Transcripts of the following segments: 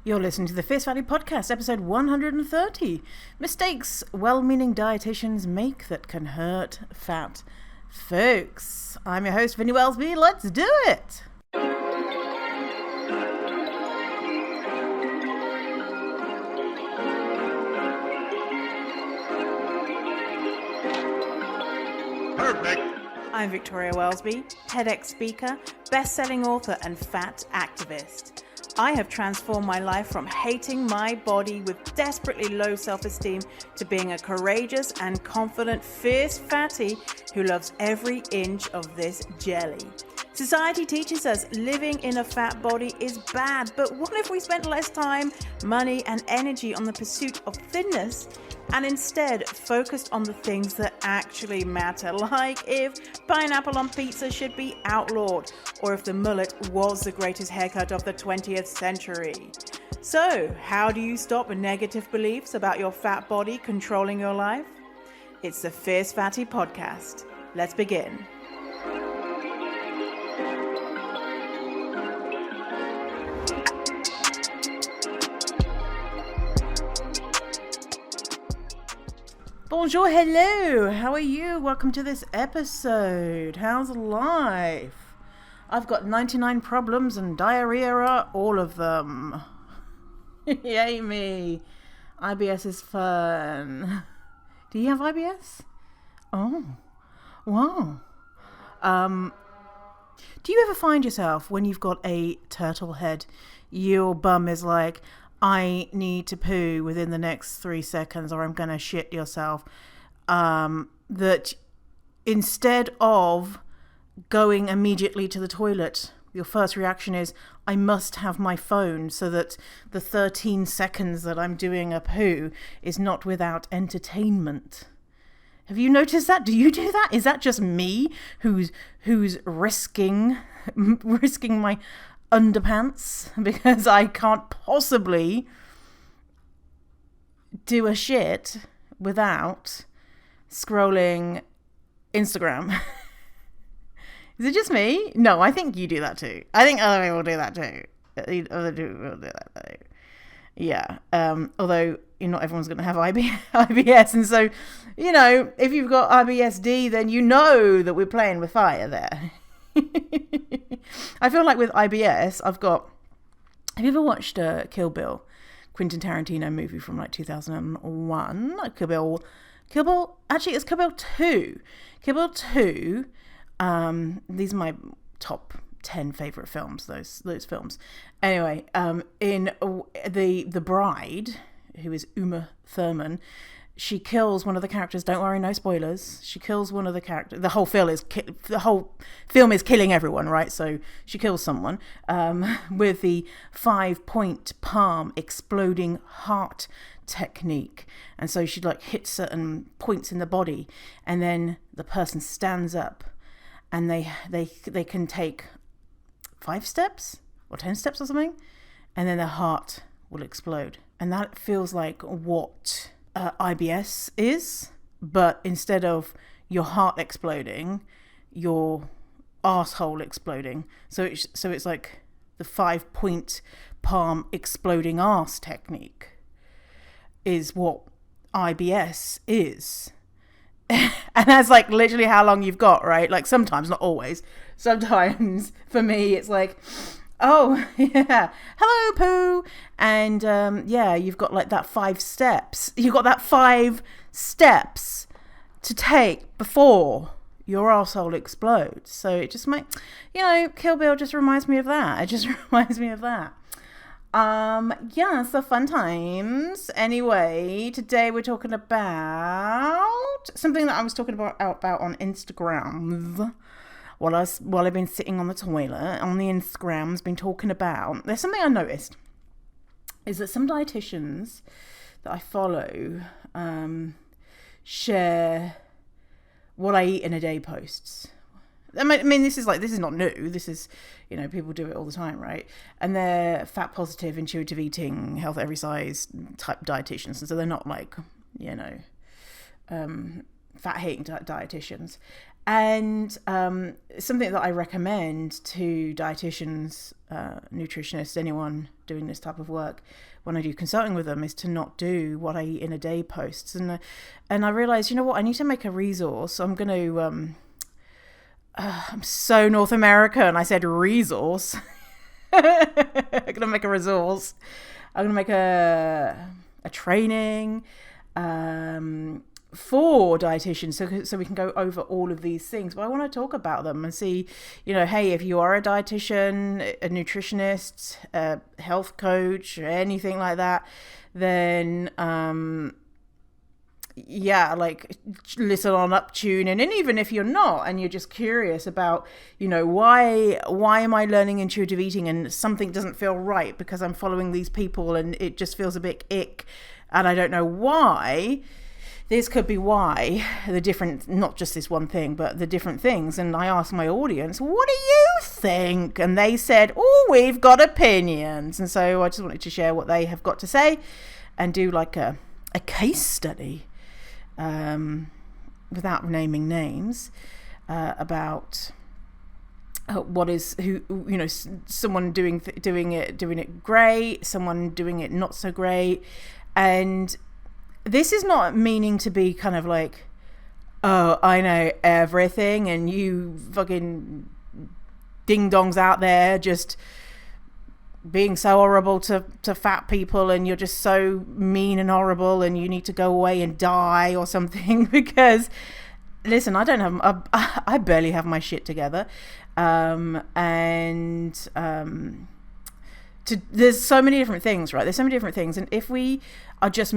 You're listening to the Fierce Valley Podcast, episode 130. Mistakes well-meaning dietitians make that can hurt fat folks. I'm your host, Vinny Wellsby. Let's do it! Perfect. I'm Victoria Wellsby, TEDx speaker, best-selling author, and fat activist. I have transformed my life from hating my body with desperately low self-esteem to being a courageous and confident, fierce fatty who loves every inch of this jelly. Society teaches us living in a fat body is bad, but what if we spent less time, money, and energy on the pursuit of thinness and instead focused on the things that actually matter, like if pineapple on pizza should be outlawed, or if the mullet was the greatest haircut of the 20th century. So, how do you stop negative beliefs about your fat body controlling your life? It's the Fierce Fatty Podcast. Let's begin. Bonjour, hello, how are you? Welcome to this episode. How's life? I've got 99 problems and diarrhea are all of them. Yay me. IBS is fun. Do you have IBS? Oh, wow. Do you ever find yourself when you've got a turtle head, your bum is like, I need to poo within the next 3 seconds or I'm going to shit yourself, that instead of going immediately to the toilet, your first reaction is, I must have my phone so that the 13 seconds that I'm doing a poo is not without entertainment? Have you noticed that? Do you do that? Is that just me who's risking my underpants because I can't possibly do a shit without scrolling Instagram? Is it just me? No, I think you do that too. I think other people do that too. Other people do that too. Yeah. Although not everyone's going to have IBS, and so if you've got IBSD, then you know that we're playing with fire there. I feel like with IBS, Have you ever watched Kill Bill? Quentin Tarantino movie from like 2001. Kill Bill, actually it's Kill Bill 2. Kill Bill 2, these are my top 10 favorite films, those films. Anyway, in the bride, who is Uma Thurman, she kills one of the characters. Don't worry, no spoilers. She kills one of the characters. The whole film is killing everyone, right? So she kills someone with the 5-point palm exploding heart technique. And so she hits certain points in the body, and then the person stands up, and they can take 5 steps or 10 steps or something, and then their heart will explode. And that feels like what IBS is, but instead of your heart exploding, your arsehole exploding. So it's like the 5-point palm exploding arse technique is what IBS is. And that's like literally how long you've got, right? Like sometimes, not always. Sometimes for me, it's like, oh yeah, hello poo, and you've got like that 5 steps. You've got that 5 steps to take before your arsehole explodes. So it just Kill Bill just reminds me of that. It just reminds me of that. So fun times. Anyway, today we're talking about something that I was talking about on Instagram. While I've been sitting on the toilet, on the Instagram's been talking about, there's something I noticed, is that some dietitians that I follow share what I eat in a day posts. I mean, this is not new. This is, people do it all the time, right? And they're fat positive, intuitive eating, health, every size type dietitians. And so they're not fat hating dietitians. And something that I recommend to dietitians, nutritionists, anyone doing this type of work when I do consulting with them is to not do what I eat in a day posts. And I realized, you know what, I need to make a resource. I'm going to, I'm so North American. I said resource. I'm going to make a resource. I'm going to make a training, for dietitians, so we can go over all of these things. But I want to talk about them and see, hey, if you are a dietitian, a nutritionist, a health coach, or anything like that, then listen on up, tune in. And even if you're not, and you're just curious about, why am I learning intuitive eating and something doesn't feel right because I'm following these people and it just feels a bit ick and I don't know why. This could be why, the different, not just this one thing, but the different things. And I asked my audience, what do you think? And they said, oh, we've got opinions. And so I just wanted to share what they have got to say and do like a case study, without naming names, about someone doing it great, someone doing it not so great. And this is not meaning to be kind of like, oh, I know everything and you fucking ding-dongs out there just being so horrible to fat people and you're just so mean and horrible and you need to go away and die or something. Because, listen, I barely have my shit together. There's so many different things, right? There's so many different things. And if we are just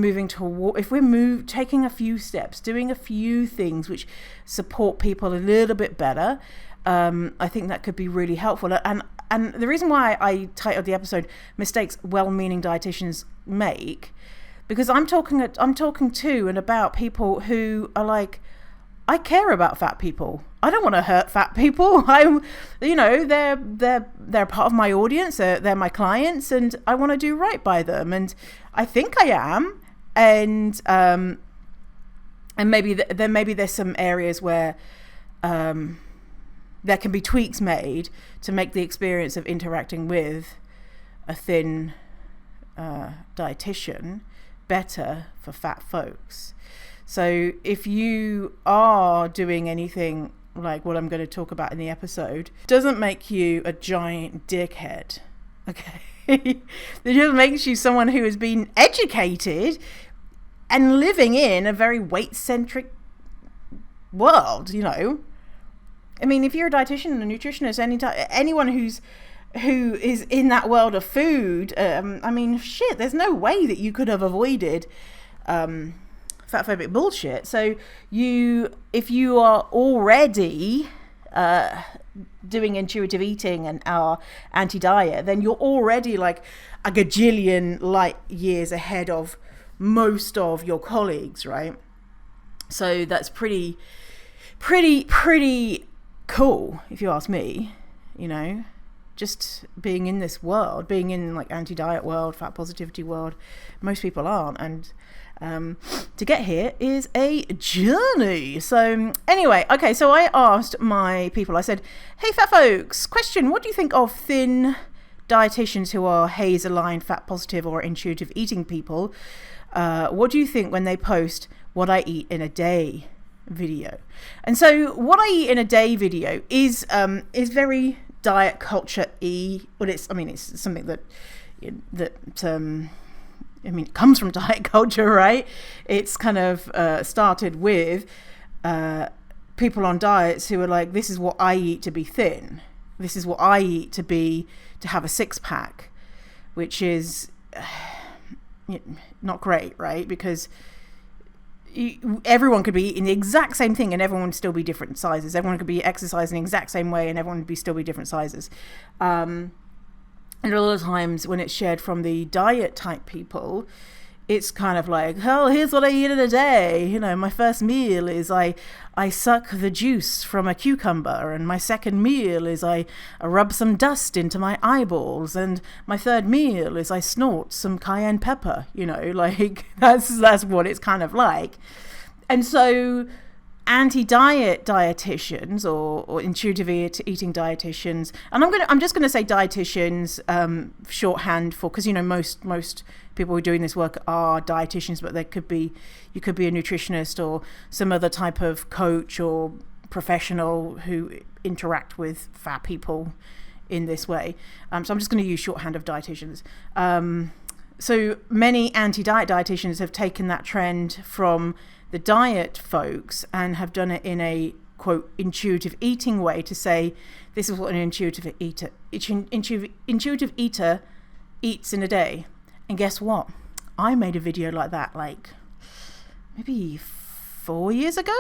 taking a few steps, doing a few things which support people a little bit better, I think that could be really helpful. And the reason why I titled the episode "Mistakes Well-Meaning Dietitians Make," because I'm talking to and about people who are like, I care about fat people. I don't want to hurt fat people. They're part of my audience. They're my clients, and I want to do right by them. And I think I am. And maybe there's some areas where there can be tweaks made to make the experience of interacting with a thin dietitian better for fat folks. So if you are doing anything like what I'm going to talk about in the episode, doesn't make you a giant dickhead, okay? It just makes you someone who has been educated and living in a very weight-centric world, I mean, if you're a dietitian and a nutritionist, anyone who is in that world of food, there's no way that you could have avoided fatphobic bullshit. So if you are already doing intuitive eating and are anti-diet, then you're already like a gajillion light years ahead of most of your colleagues, right? So that's pretty cool, if you ask me. Just being in this world, being in like anti-diet world, fat positivity world, most people aren't, and to get here is a journey. So anyway, okay, so I asked my people, I said, hey fat folks, question, what do you think of thin dietitians who are HAES aligned, fat positive or intuitive eating people? What do you think when they post what I eat in a day video? And so what I eat in a day video is very diet culture-y, but it's something that it comes from diet culture, right? It's kind of started with people on diets who are like, this is what I eat to be thin. This is what I eat to have a six-pack, which is not great, right? Because everyone could be eating the exact same thing and everyone would still be different sizes. Everyone could be exercising the exact same way and everyone would still be different sizes. And a lot of times when it's shared from the diet type people, it's kind of like, oh, here's what I eat in a day. My first meal is I suck the juice from a cucumber, and my second meal is I rub some dust into my eyeballs, and my third meal is I snort some cayenne pepper. Like that's what it's kind of like. And so anti-diet dietitians or intuitive eating dietitians, and I'm just gonna say dietitians, shorthand for, because most people who are doing this work are dietitians, but you could be a nutritionist or some other type of coach or professional who interact with fat people in this way. So I'm just going to use shorthand of dietitians. So many anti-diet dietitians have taken that trend from the diet folks and have done it in a quote intuitive eating way to say this is what an intuitive eater eats in a day. And guess what? I made a video like that like maybe 4 years ago,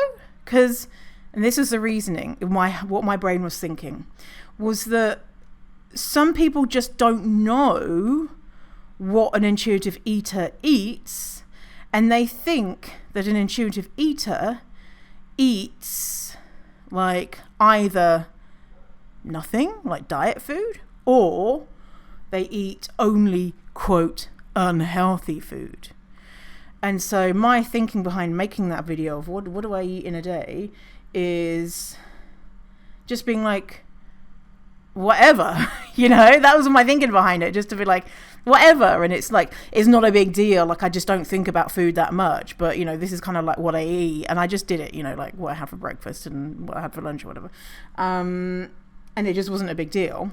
and this is the reasoning, what my brain was thinking was that some people just don't know what an intuitive eater eats, and they think that an intuitive eater eats like either nothing, like diet food, or they eat only quote unhealthy food. And so my thinking behind making that video of what do I eat in a day is just being like, whatever, that was my thinking behind it, just to be like, whatever. And it's like, it's not a big deal. Like, I just don't think about food that much, but this is kind of like what I eat. And I just did it, like what I had for breakfast and what I had for lunch or whatever. And it just wasn't a big deal,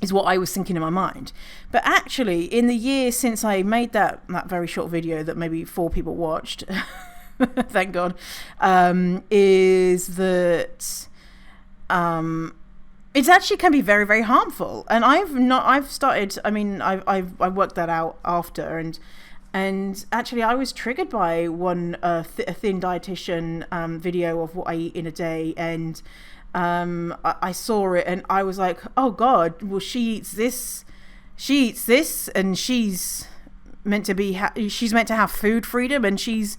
is what I was thinking in my mind. But actually, in the year since I made that very short video that maybe 4 people watched, thank God, is that it actually can be very, very harmful. And I've worked that out after, and actually I was triggered by a thin dietitian video of what I eat in a day, and I saw it and I was like, oh God, well, she eats this, and she's meant to have food freedom, and she's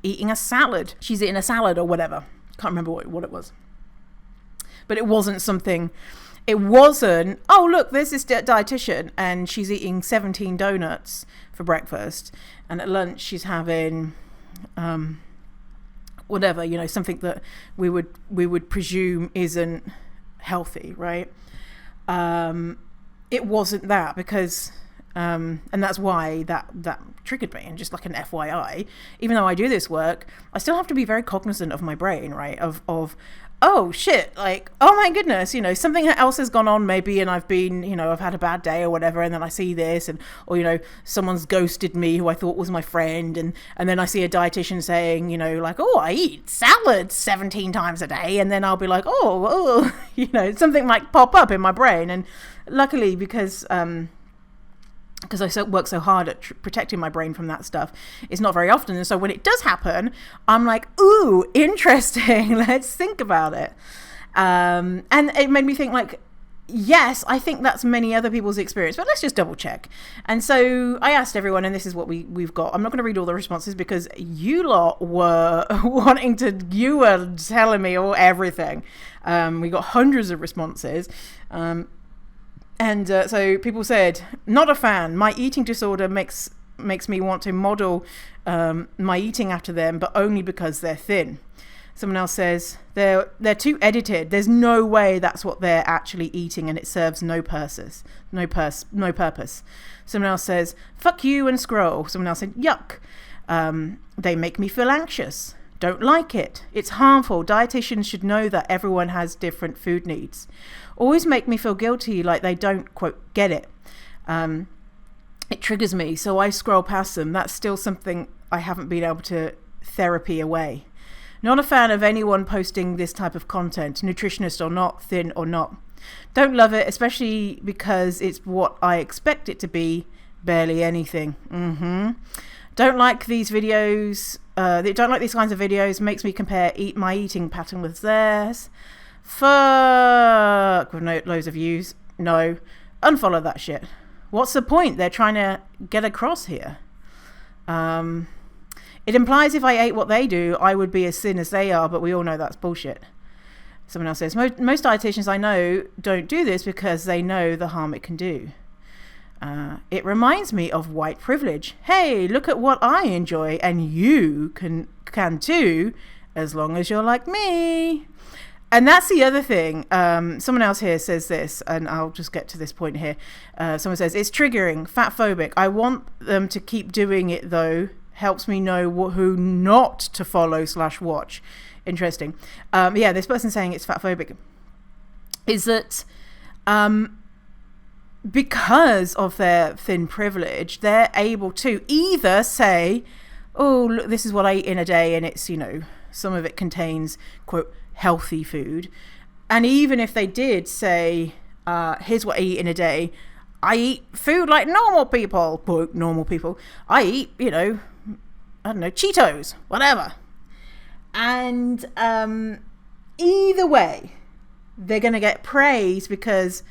eating a salad. She's eating a salad or whatever. Can't remember what it was. But it wasn't, oh, look, there's this dietitian and she's eating 17 donuts for breakfast, and at lunch she's having whatever, something that we would presume isn't healthy, right? It wasn't that, because and that's why that triggered me. And just like an FYI, even though I do this work, I still have to be very cognizant of my brain, right? Of oh shit, like, oh my goodness, something else has gone on maybe, and I've been, I've had a bad day or whatever, and then I see this, or someone's ghosted me who I thought was my friend, and then I see a dietitian saying, like, oh, I eat salad 17 times a day, and then I'll be like, oh, something might pop up in my brain. And luckily, because I work so hard at protecting my brain from that stuff, it's not very often. And so when it does happen, I'm like, ooh, interesting. Let's think about it. And it made me think, like, yes, I think that's many other people's experience, but let's just double check. And so I asked everyone, and this is what we've got. I'm not going to read all the responses because you lot were you were telling me everything. We got hundreds of responses. And so people said, not a fan. My eating disorder makes me want to model my eating after them, but only because they're thin. Someone else says, they're too edited. There's no way that's what they're actually eating, and it serves no purpose. Someone else says, fuck you and scroll. Someone else said, yuck. They make me feel anxious. Don't like it. It's harmful. Dietitians should know that everyone has different food needs. Always make me feel guilty, like they don't, quote, get it. It triggers me, so I scroll past them. That's still something I haven't been able to therapy away. Not a fan of anyone posting this type of content, nutritionist or not, thin or not. Don't love it, especially because it's what I expect it to be, barely anything. Don't like these videos. Don't like these kinds of videos. Makes me compare my eating pattern with theirs. Fuck, with loads of views. No, unfollow that shit. What's the point they're trying to get across here? It implies if I ate what they do, I would be as thin as they are, but we all know that's bullshit. Someone else says, most dietitians I know don't do this because they know the harm it can do. It reminds me of white privilege. Hey, look at what I enjoy, and you can too, as long as you're like me. And that's the other thing. Someone else here says this, and I'll just get to this point here. Someone says, it's triggering, fat phobic. I want them to keep doing it though. Helps me know who not to follow / watch. Interesting. Yeah, this person saying it's fat phobic is that because of their thin privilege, they're able to either say, oh, look, this is what I eat in a day, and it's, some of it contains, quote, healthy food. And even if they did say, here's what I eat in a day, I eat food like normal people, quote, normal people. I eat, I don't know, Cheetos, whatever. And either way, they're going to get praise because,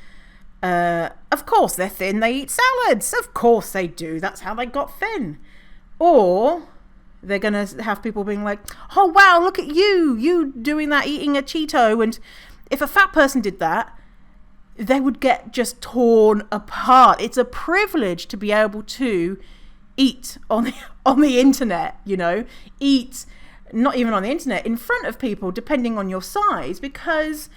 of course, they're thin. They eat salads. Of course they do. That's how they got thin. Or they're going to have people being like, oh, wow, look at you doing that, eating a Cheeto. And if a fat person did that, they would get just torn apart. It's a privilege to be able to eat on the internet, eat not even on the internet, in front of people, depending on your size, because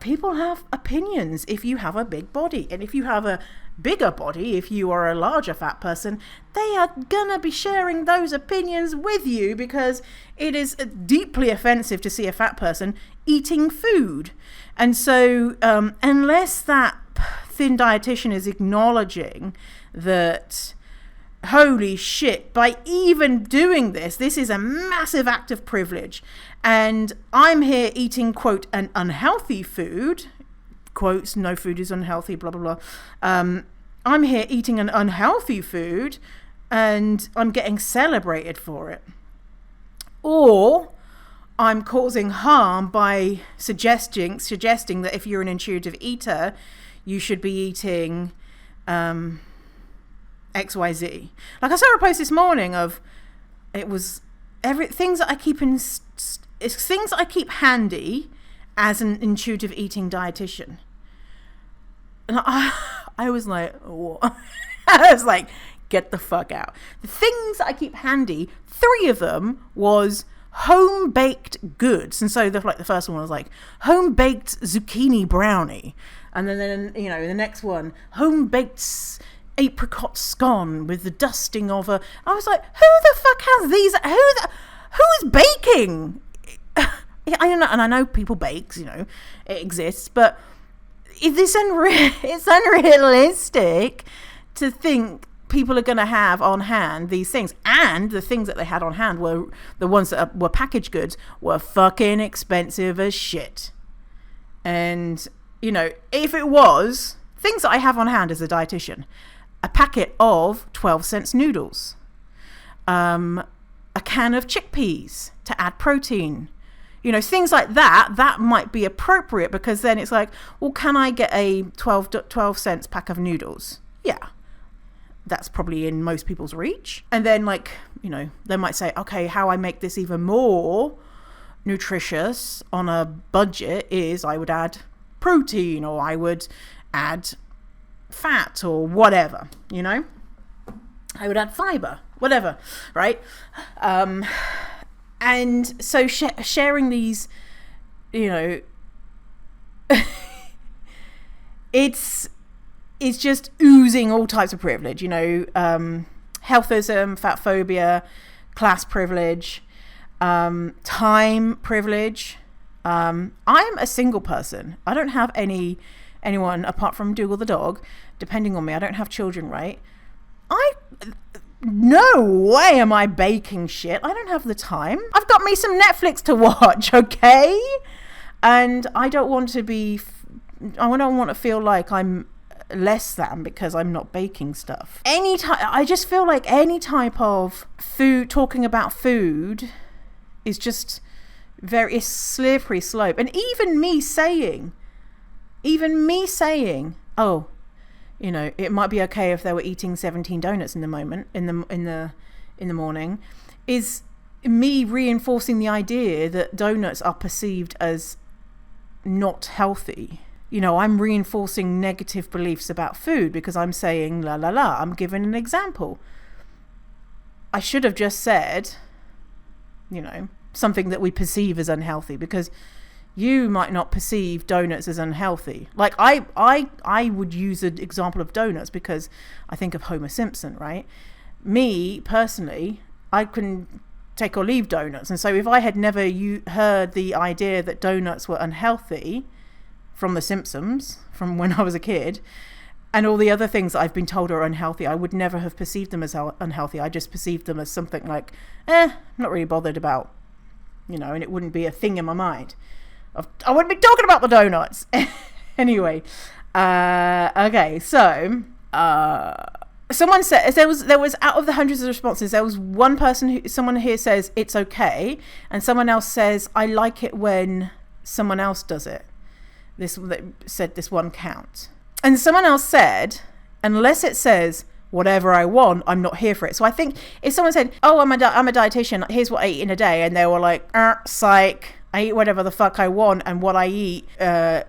people have opinions if you have a big body. And if you have a bigger body, if you are a larger fat person, they are gonna be sharing those opinions with you because it is deeply offensive to see a fat person eating food. And so unless that thin dietitian is acknowledging that, holy shit, by even doing this is a massive act of privilege, and I'm here eating, quote, an unhealthy food, quotes, no food is unhealthy, blah blah blah, I'm here eating an unhealthy food and I'm getting celebrated for it, or I'm causing harm by suggesting that if you're an intuitive eater, you should be eating XYZ. Like I saw a post this morning of, it was things that I keep it's things that I keep handy as an intuitive eating dietitian. And I was like, what? I was like, get the fuck out. The things that I keep handy, 3 of them was home baked goods. And so the first one was like home baked zucchini brownie, and then the next one, home baked apricot scone with the dusting of a. I was like, who the fuck has these? Who is baking? I don't know, and I know people bake, it exists, but it's unrealistic to think people are going to have on hand these things. And the things that they had on hand were the ones that were packaged goods, were fucking expensive as shit. And if it was things that I have on hand as a dietitian, a packet of 12-cent noodles, a can of chickpeas to add protein, things like that might be appropriate, because then it's like, well, can I get a 12 cents pack of noodles? Yeah, that's probably in most people's reach. And then they might say, okay, how I make this even more nutritious on a budget is I would add protein, or I would add fat, or whatever, I would add fiber, whatever, right? And so sharing these, it's just oozing all types of privilege, healthism, fat phobia, class privilege, time privilege. I'm a single person. I don't have anyone apart from Dougal the dog depending on me. I don't have children, right? No way am I baking shit. I don't have the time. I've got me some Netflix to watch, okay? And I don't want to feel like I'm less than because I'm not baking stuff. I just feel like any type of food, talking about food, is just very slippery slope. And even me saying, oh, it might be okay if they were eating 17 donuts in the morning, is me reinforcing the idea that donuts are perceived as not healthy. I'm reinforcing negative beliefs about food because I'm saying la la la. I'm giving an example. I should have just said, something that we perceive as unhealthy, because you might not perceive donuts as unhealthy. Like I would use an example of donuts because I think of Homer Simpson, right? Me personally, I can take or leave donuts. And so if I had never heard the idea that donuts were unhealthy from The Simpsons, from when I was a kid, and all the other things that I've been told are unhealthy, I would never have perceived them as unhealthy. I just perceived them as something like, I'm not really bothered about, and it wouldn't be a thing in my mind. I wouldn't be talking about the donuts. Anyway, okay, so someone said there was out of the hundreds of responses, there was one person someone here says it's okay, and someone else says I like it when someone else does it. This said this one count. And someone else said, unless it says whatever I want, I'm not here for it. So I think if someone said, oh, I'm a dietitian, here's what I eat in a day, and they were like, psych, I eat whatever the fuck I want, and what I eat,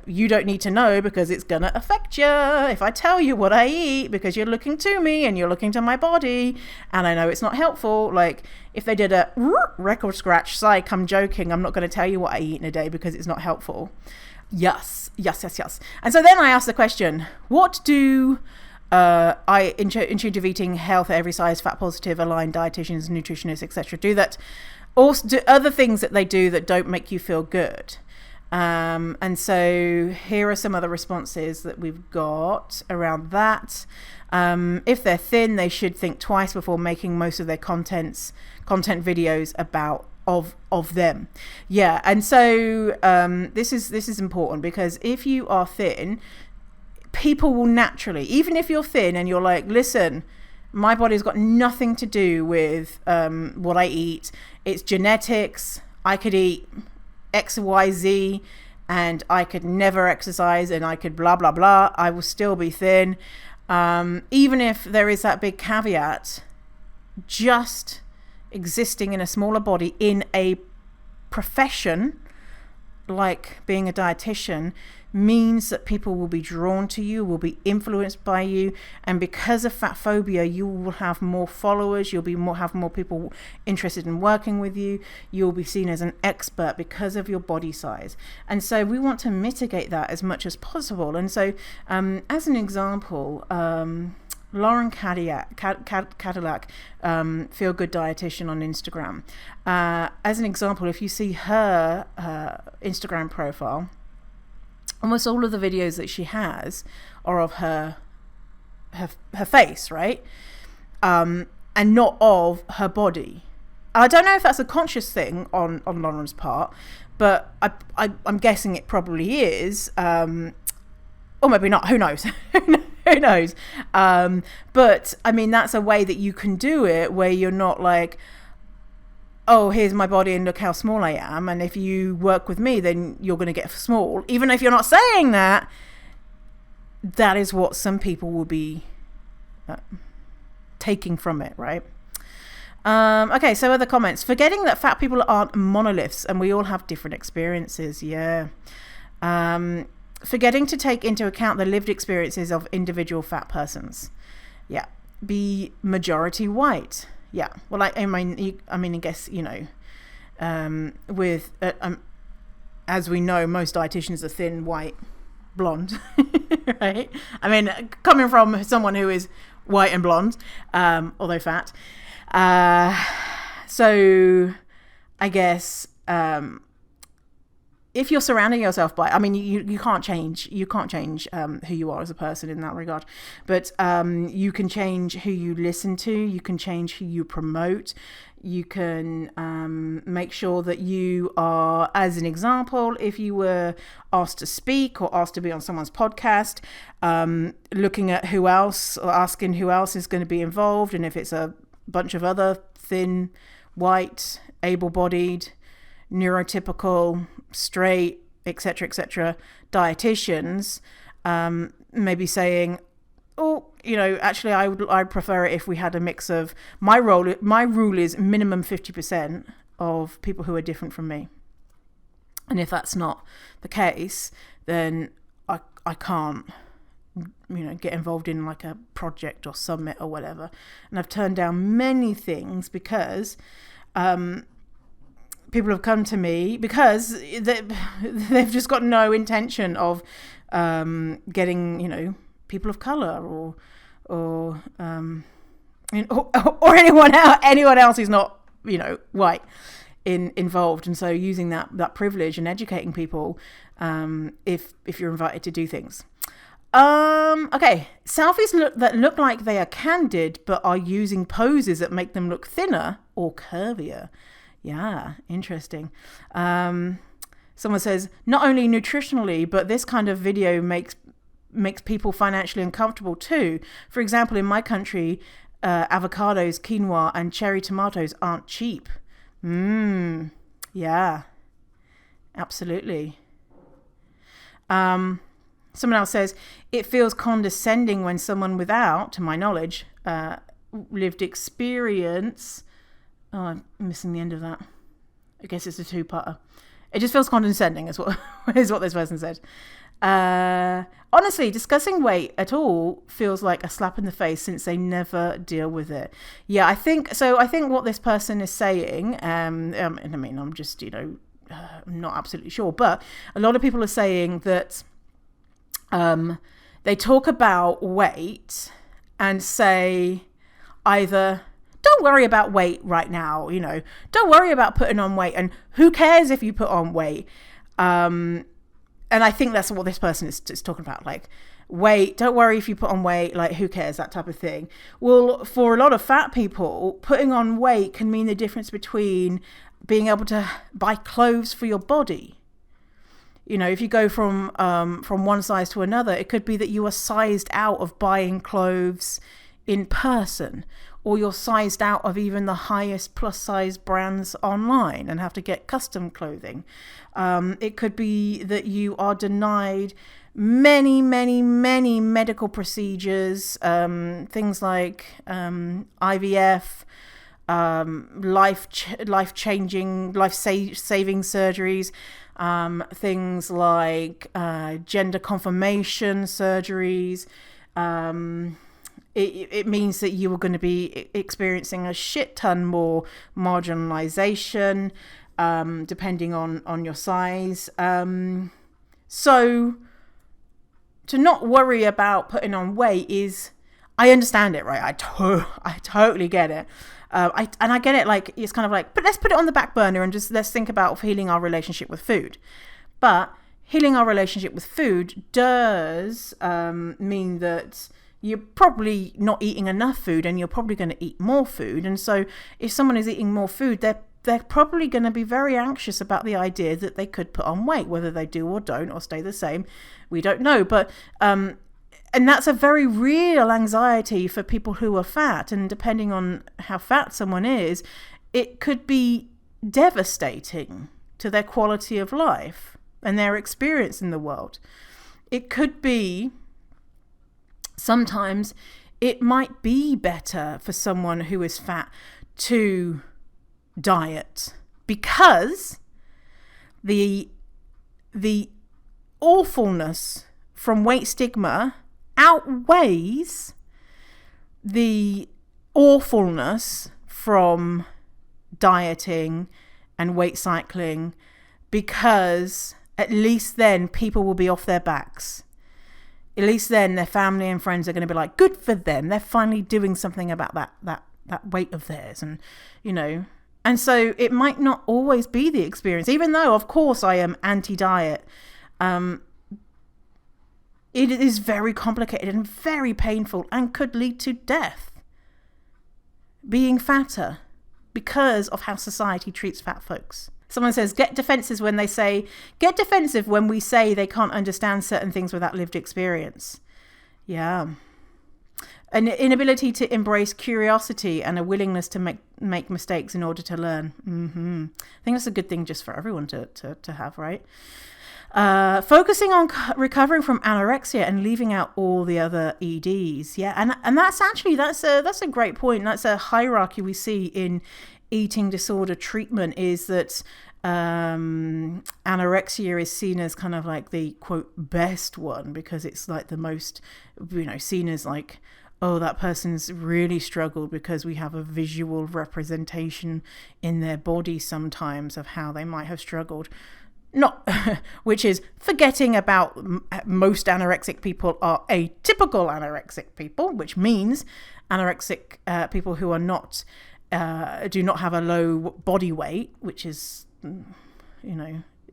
you don't need to know because it's gonna affect you if I tell you what I eat, because you're looking to me and you're looking to my body, and I know it's not helpful. Like if they did a record scratch, psych, I'm joking, I'm not going to tell you what I eat in a day because it's not helpful. Yes. And so then I asked the question, what do intuitive eating, health, every size, fat positive, aligned dietitians, nutritionists, etc. do that? Also, do other things that they do that don't make you feel good. And so here are some other responses that we've got around that. If they're thin, they should think twice before making most of their content videos about of them. Yeah. And so this is important, because if you are thin, people will naturally, even if you're thin and you're like, listen, my body's got nothing to do with what I eat. It's genetics. I could eat X, Y, Z, and I could never exercise, and I could blah, blah, blah. I will still be thin. Even if there is that big caveat, just existing in a smaller body in a profession like being a dietitian means that people will be drawn to you, will be influenced by you, and because of fat phobia, you will have more followers, have more people interested in working with you, you'll be seen as an expert because of your body size. And so we want to mitigate that as much as possible. And so as an example, Lauren Cadillac, Feel Good Dietitian on Instagram. As an example, if you see her Instagram profile, almost all of the videos that she has are of her face, right? And not of her body. I don't know if that's a conscious thing on Lauren's part, but I'm guessing it probably is. Or maybe not, who knows? Who knows? But I mean, that's a way that you can do it where you're not like, oh, here's my body and look how small I am. And if you work with me, then you're going to get small. Even if you're not saying that, that is what some people will be taking from it, right? Okay, so other comments. Forgetting that fat people aren't monoliths and we all have different experiences. Yeah. Forgetting to take into account the lived experiences of individual fat persons. Yeah. Be majority white. Yeah. Well, I mean, I guess, with, as we know, most dietitians are thin, white, blonde, right? I mean, coming from someone who is white and blonde, although fat. So I guess, if you're surrounding yourself by, I mean, you can't change who you are as a person in that regard, but you can change who you listen to, you can change who you promote, you can make sure that you are, as an example, if you were asked to speak or asked to be on someone's podcast, looking at who else, or asking who else is going to be involved, and if it's a bunch of other thin, white, able-bodied, neurotypical, straight, etc., dietitians, maybe saying, oh, actually I'd prefer it if we had a mix of my rule is minimum 50% of people who are different from me. And if that's not the case, then I can't get involved in like a project or summit or whatever. And I've turned down many things because people have come to me because they've just got no intention of getting, people of color or anyone else who's not, white involved. And so using that privilege and educating people, if you're invited to do things. Okay. Selfies that look like they are candid, but are using poses that make them look thinner or curvier. Yeah, interesting. Someone says, not only nutritionally, but this kind of video makes people financially uncomfortable too. For example, in my country, avocados, quinoa, and cherry tomatoes aren't cheap. Yeah, absolutely. Someone else says, it feels condescending when someone without, to my knowledge, lived experience. Oh, I'm missing the end of that. I guess it's a two-parter. It just feels condescending, is what this person said. Honestly, discussing weight at all feels like a slap in the face since they never deal with it. Yeah, I think what this person is saying, I'm just, I'm not absolutely sure, but a lot of people are saying that they talk about weight and say either, don't worry about weight right now, don't worry about putting on weight, and who cares if you put on weight? And I think that's what this person is talking about, like, weight, don't worry if you put on weight, like, who cares, that type of thing. Well, for a lot of fat people, putting on weight can mean the difference between being able to buy clothes for your body. If you go from one size to another, it could be that you are sized out of buying clothes in person, or you're sized out of even the highest plus size brands online and have to get custom clothing. It could be that you are denied many, many, many medical procedures, things like IVF, life-changing, life-saving surgeries, things like gender confirmation surgeries. It means that you are going to be experiencing a shit ton more marginalization, depending on your size. So to not worry about putting on weight is, I understand it, right? I totally get it. I get it. Like, it's kind of like, but let's put it on the back burner and just let's think about healing our relationship with food. But healing our relationship with food does mean that you're probably not eating enough food, and you're probably going to eat more food. And so if someone is eating more food, they're probably going to be very anxious about the idea that they could put on weight. Whether they do or don't, or stay the same, we don't know. But and that's a very real anxiety for people who are fat. And depending on how fat someone is, it could be devastating to their quality of life and their experience in the world. It could be, sometimes it might be better for someone who is fat to diet, because the awfulness from weight stigma outweighs the awfulness from dieting and weight cycling, because at least then people will be off their backs. At least then their family and friends are going to be like, good for them, they're finally doing something about that weight of theirs. And and so it might not always be the experience, even though of course I am anti-diet. It is very complicated and very painful and could lead to death, being fatter, because of how society treats fat folks. Someone says, get defensive when we say they can't understand certain things without lived experience. Yeah. An inability to embrace curiosity and a willingness to make mistakes in order to learn. I think that's a good thing just for everyone to have, right? Focusing on recovering from anorexia and leaving out all the other EDs. Yeah. And that's a great point. That's a hierarchy we see in eating disorder treatment, is that anorexia is seen as kind of like the quote best one, because it's like the most, seen as like oh, that person's really struggled because we have a visual representation in their body sometimes of how they might have struggled. Not, which is forgetting about most anorexic people are atypical anorexic people, which means anorexic people who are not, do not have a low body weight, which is,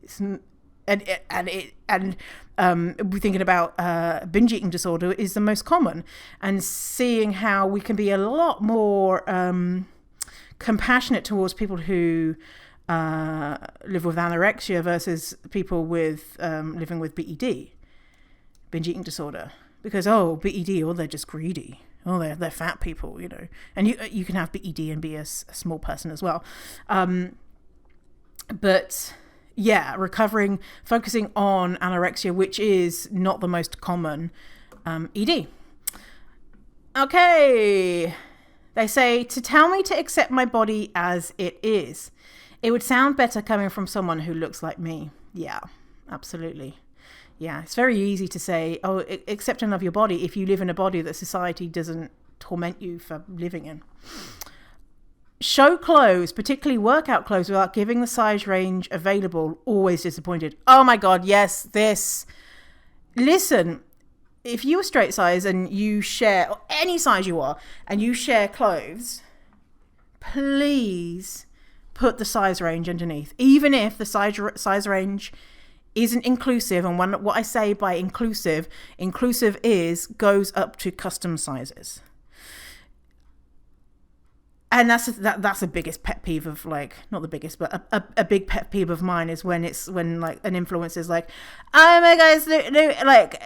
it's, and we're thinking about binge eating disorder is the most common, and seeing how we can be a lot more compassionate towards people who live with anorexia versus people with living with BED, binge eating disorder, because BED, they're just greedy, they're fat people, and you can have BED and be a small person as well, but yeah, focusing on anorexia, which is not the most common ED. Okay, they say to tell me to accept my body as it is. It would sound better coming from someone who looks like me. Yeah, absolutely. Yeah, it's very easy to say, accept and love your body if you live in a body that society doesn't torment you for living in. Show clothes, particularly workout clothes, without giving the size range available. Always disappointed. Oh my God, yes, this. Listen, if you're straight size and you share, or any size you are, and you share clothes, please put the size range underneath, even if the size range isn't inclusive. And what I say by inclusive is goes up to custom sizes. And that's the biggest pet peeve of, like, not the biggest, but a big pet peeve of mine is when like an influencer is like, oh my God, like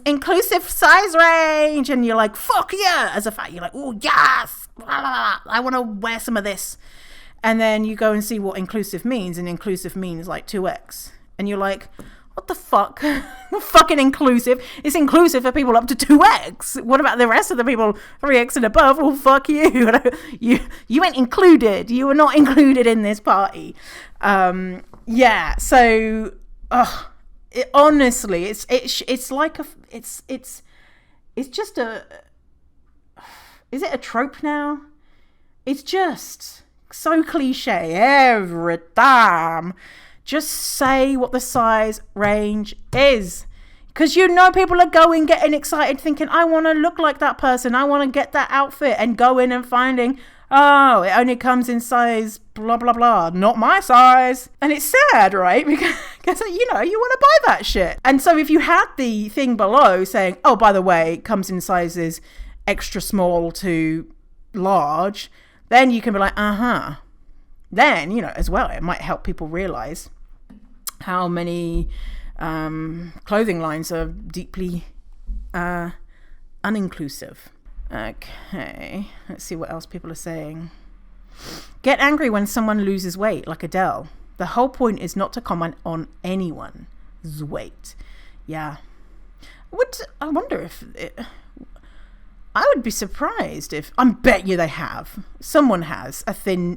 inclusive size range, and you're like, fuck yeah, as a fat, you're like, oh yes, blah, blah, blah. I want to wear some of this. And then you go and see what inclusive means, and inclusive means like 2X. And you're like, what the fuck? Fucking inclusive. It's inclusive for people up to 2X. What about the rest of the people 3X and above? Well, fuck you. You ain't included. You were not included in this party. Yeah. So, honestly, it's like it's just a. Is it a trope now? It's just so cliche every time. Just say what the size range is, because people are getting excited thinking, I want to look like that person, I want to get that outfit, and go in and finding, oh, it only comes in size blah blah blah, not my size. And it's sad, right? Because you want to buy that shit. And so if you had the thing below saying, oh, by the way, it comes in sizes extra small to large, then you can be like, then, as well, it might help people realize how many clothing lines are deeply uninclusive. Okay, let's see what else people are saying. Get angry when someone loses weight, like Adele. The whole point is not to comment on anyone's weight. Yeah. I wonder if I would be surprised if, I bet you they have. Someone has. A thin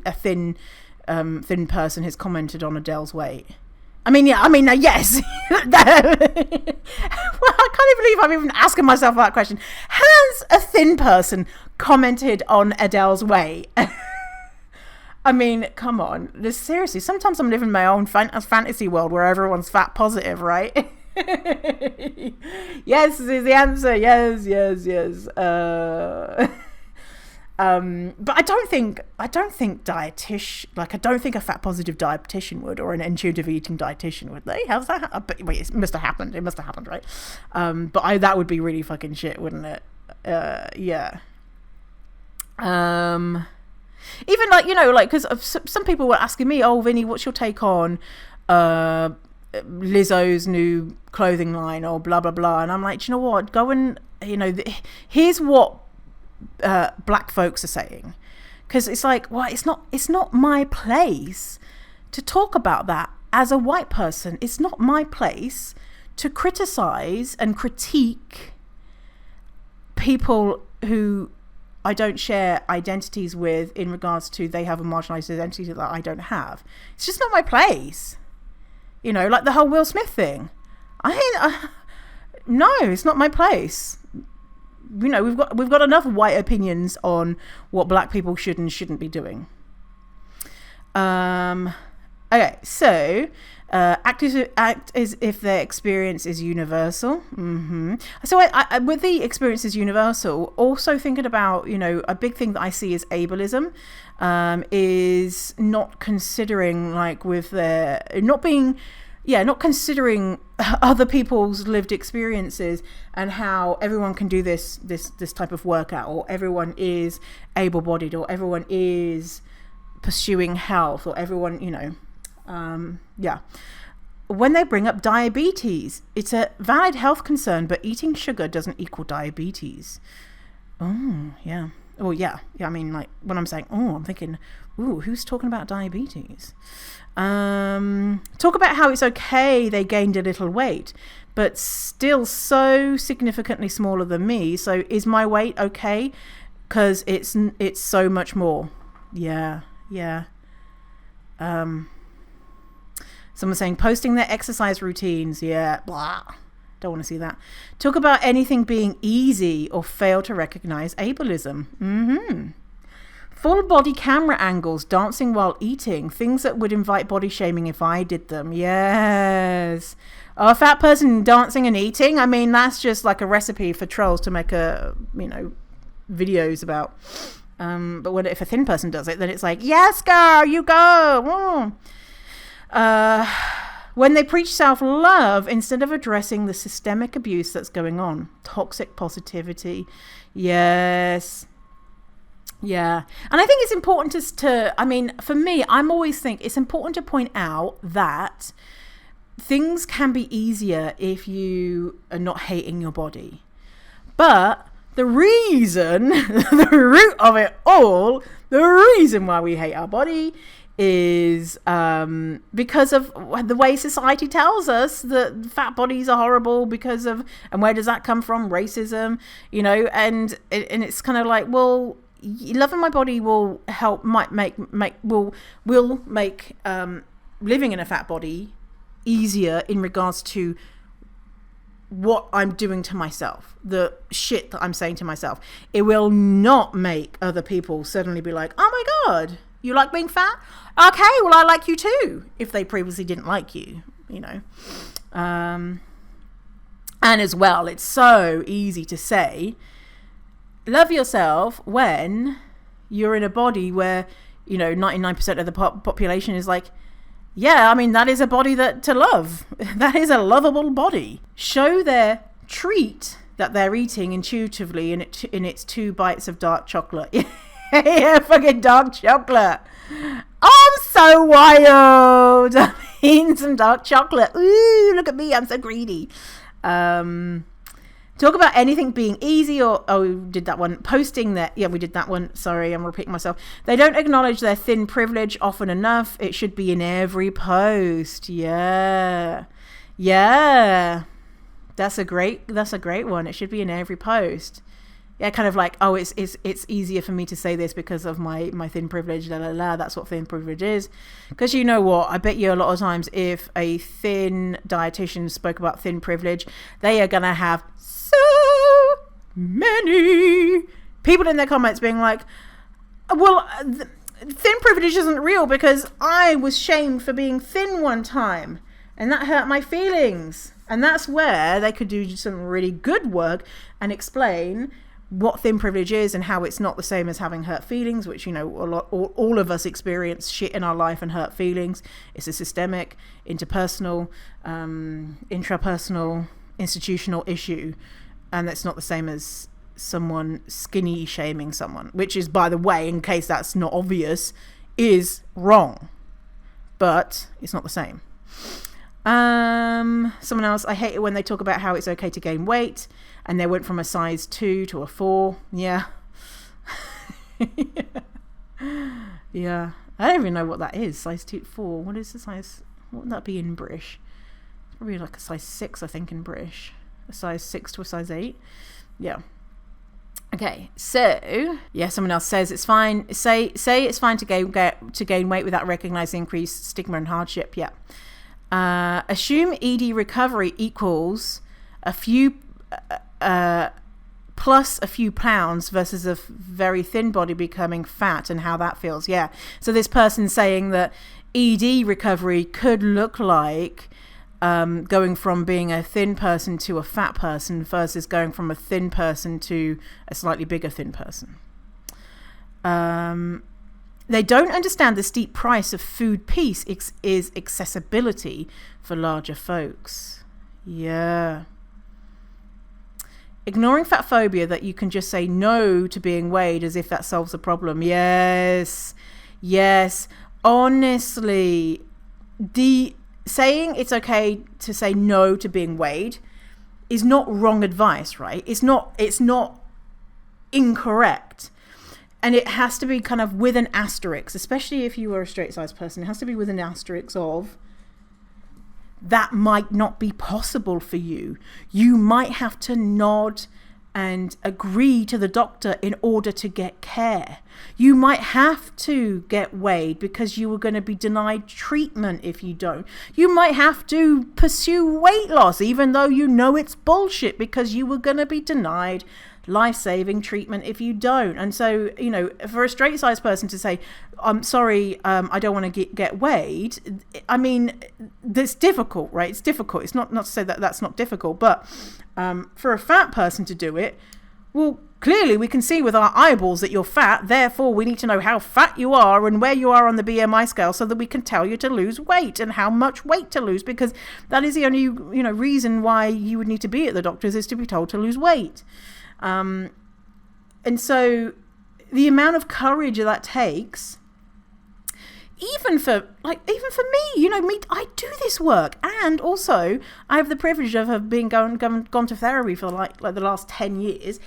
person has commented on Adele's weight. Yes. Well, I can't even believe I'm even asking myself that question. Has a thin person commented on Adele's weight? Come on. Seriously, sometimes I'm living my own fantasy world where everyone's fat positive, right? Yes is the answer. Yes. But I don't think a fat positive dietitian would, or an intuitive eating dietitian would. They how's that? Wait, it must have happened. Right? But that would be really fucking shit, wouldn't it? Yeah. Even because some people were asking me, oh, Vinny, what's your take on Lizzo's new clothing line, or blah blah blah? And I'm like, do you know what? Go and here's what black folks are saying, because it's like, well, it's not my place to talk about that as a white person. It's not my place to criticize and critique people who I don't share identities with in regards to they have a marginalized identity that I don't have. It's just not my place. Like the whole Will Smith thing. No, it's not my place. we've got enough white opinions on what black people should and shouldn't be doing. Okay, so act as if their experience is universal. So I with the experience is universal, also thinking about, a big thing that I see is ableism, is not considering, like, with their not considering other people's lived experiences and how everyone can do this type of workout, or everyone is able-bodied, or everyone is pursuing health, or everyone, when they bring up diabetes, it's a valid health concern, but eating sugar doesn't equal diabetes. I mean, like, when I'm saying I'm thinking, who's talking about diabetes? Talk about how it's okay they gained a little weight, but still so significantly smaller than me. So is my weight okay? Because it's so much more. Someone saying posting their exercise routines. Blah. Don't want to see that. Talk about anything being easy or fail to recognize ableism. Full body camera angles, dancing while eating, things that would invite body shaming if I did them. Yes. A fat person dancing and eating. I mean, that's just like a recipe for trolls to make videos about. But if a thin person does it, then it's like, yes, girl, you go. When they preach self-love instead of addressing the systemic abuse that's going on. Toxic positivity. Yes. Yeah. And I think it's important for me, I'm always think it's important to point out that things can be easier if you are not hating your body. But the reason, the root of it all, the reason why we hate our body is because of the way society tells us that fat bodies are horrible and where does that come from? Racism, and it's kind of like, well, loving my body will make living in a fat body easier in regards to what I'm doing to myself, the shit that I'm saying to myself. It will not make other people suddenly be like, oh my God, you like being fat? Okay, well, I like you too, if they previously didn't like you, And as well, it's so easy to say, love yourself when you're in a body where, 99% of the population is like, yeah, I mean, that is a body to love. That is a lovable body. Show their treat that they're eating intuitively in its 2 bites of dark chocolate. Yeah, fucking dark chocolate. Oh, I'm so wild. I'm eating some dark chocolate. Ooh, look at me. I'm so greedy. Talk about anything being easy we did that one. Posting that. Yeah, we did that one. Sorry, I'm repeating myself. They don't acknowledge their thin privilege often enough. It should be in every post. Yeah. That's a great one. It should be in every post. Yeah, kind of like, it's easier for me to say this because of my thin privilege, that's what thin privilege is. Because you know what, I bet you a lot of times if a thin dietitian spoke about thin privilege, they are going to have so many people in their comments being like, well, thin privilege isn't real because I was shamed for being thin one time and that hurt my feelings. And that's where they could do some really good work and explain what thin privilege is and how it's not the same as having hurt feelings, which, all of us experience shit in our life and hurt feelings. It's a systemic, interpersonal, intrapersonal, institutional issue. And that's not the same as someone skinny shaming someone, which is, by the way, in case that's not obvious, is wrong. But it's not the same. Someone else, I hate it when they talk about how it's okay to gain weight and they went from a size 2 to a 4. Yeah. Yeah. I don't even know what that is. Size 2 to 4. What is the size? What would that be in British? It's probably like a size 6, I think, in British. A size 6 to a size 8. Yeah. Okay, so yeah, someone else says it's fine. Say it's fine to gain weight without recognizing increased stigma and hardship. Yeah. Assume ED recovery equals a few plus a few pounds versus a very thin body becoming fat and how that feels. Yeah. So this person saying that ED recovery could look like going from being a thin person to a fat person versus going from a thin person to a slightly bigger thin person. They don't understand the steep price of food peace is accessibility for larger folks. Yeah. Ignoring fat phobia, that you can just say no to being weighed as if that solves the problem. Yes. Honestly, saying it's okay to say no to being weighed is not wrong advice, right? It's not incorrect. And it has to be kind of with an asterisk, especially if you are a straight size person. It has to be with an asterisk of that might not be possible for you. You might have to nod and agree to the doctor in order to get care. You might have to get weighed because you were going to be denied treatment if you don't. You might have to pursue weight loss even though you know it's bullshit because you were going to be denied life-saving treatment if you don't. And so, you know, for a straight size person to say, I'm sorry, I don't want to get weighed, I mean, that's difficult, right? It's difficult. It's not to say that that's not difficult, but for a fat person to do it, well, clearly we can see with our eyeballs that you're fat. Therefore, we need to know how fat you are and where you are on the BMI scale so that we can tell you to lose weight and how much weight to lose, because that is the only, reason why you would need to be at the doctor's is to be told to lose weight. And so the amount of courage that takes, even for me, I do this work, and also I have the privilege of have been gone to therapy for like the last 10 years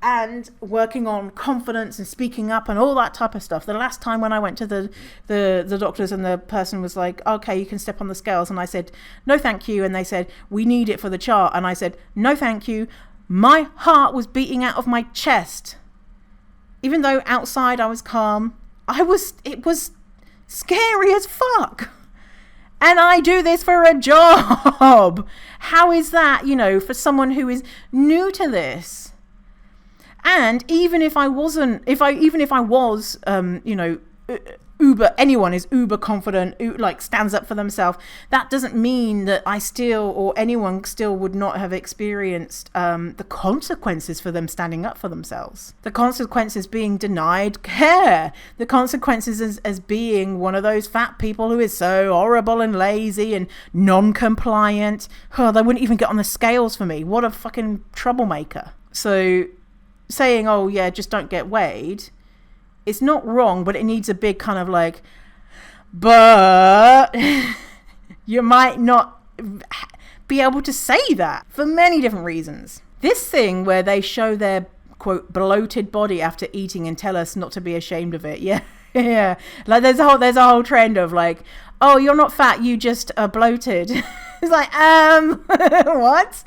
and working on confidence and speaking up and all that type of stuff. The last time when I went to the doctors and the person was like, okay, you can step on the scales, and I said, no thank you, and they said, we need it for the chart, and I said, no thank you. My heart was beating out of my chest. Even though outside I was calm, it was scary as fuck. And I do this for a job. How is that, for someone who is new to this? And even if I was, anyone is uber confident, stands up for themselves, that doesn't mean that I still, or anyone still, would not have experienced the consequences for them standing up for themselves. The consequences being denied care. The consequences as being one of those fat people who is so horrible and lazy and non-compliant. Oh, they wouldn't even get on the scales for me. What a fucking troublemaker. So saying, oh yeah, just don't get weighed, it's not wrong, but it needs a big kind of but you might not be able to say that for many different reasons. This thing where they show their, quote, bloated body after eating and tell us not to be ashamed of it. Yeah. Yeah. Like there's a whole trend of oh, you're not fat, you just are bloated. It's like, what?